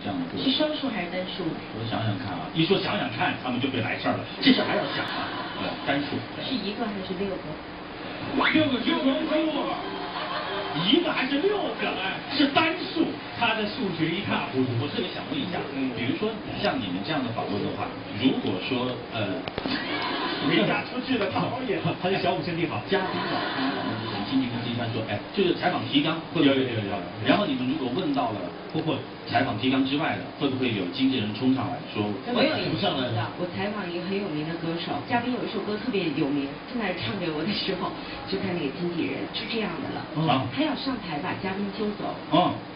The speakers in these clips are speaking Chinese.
这样的过程。是双数还是单数？我想想看啊，一说想想看，他们就会来事儿了。这事还要想啊，单数。是1个还是6个？6个是双数。1个还是6个？哎，是单数，他的数学一塌糊涂。我特别想问一下，比如说像你们这样的访问的话，如果说离家出去的导演，他是小五兄弟好，嘉宾访问之前，经纪跟经纪说，哎，这个采访提纲会不会有？然后你们如果问到了，包括采访提纲之外的，会不会有经纪人冲上来说？我有一次我采访一个很有名的歌手，嘉宾有一首歌特别有名，正在唱给我的时候，就看那个经纪人是这样的了，他要上台把嘉宾揪走，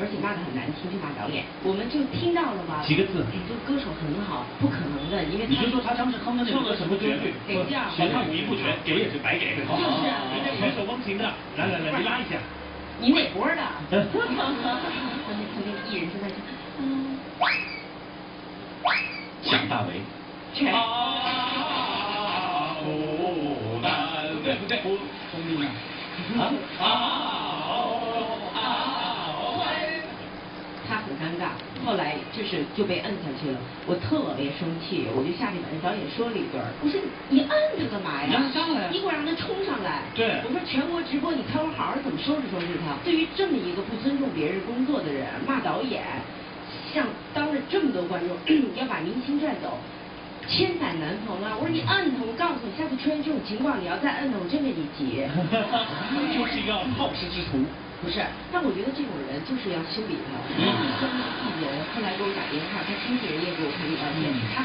而且骂得很难听，就骂导演，我们就听到了嘛，几个字，哎，这个歌手很好，不可能的，因为你就说他当时哼的那个什么旋律，全唱5音不全，给也是白给，就是人家选手风情的，来，你拉一下。你哪波的？他那个艺人就在这，蒋大为。全。对不对？聪明他很尴尬，后来就被摁下去了。我特别生气，我就下去把那导演说了一顿。我说你摁他干嘛呀？让他上来。你给我让他冲上来。对。我说全国直播，你看我好好怎么收拾他。对于这么一个不尊重别人工作的人，骂导演，像当着这么多观众要把明星拽走。千载难逢啊！我说你摁他，我告诉你，下次出现这种情况，你要再摁他，我真跟你急。就是一个好事之徒。不是，但我觉得这种人就是要修理他。像那个艺人后来给我打电话，他经纪人也给我看这照片，他。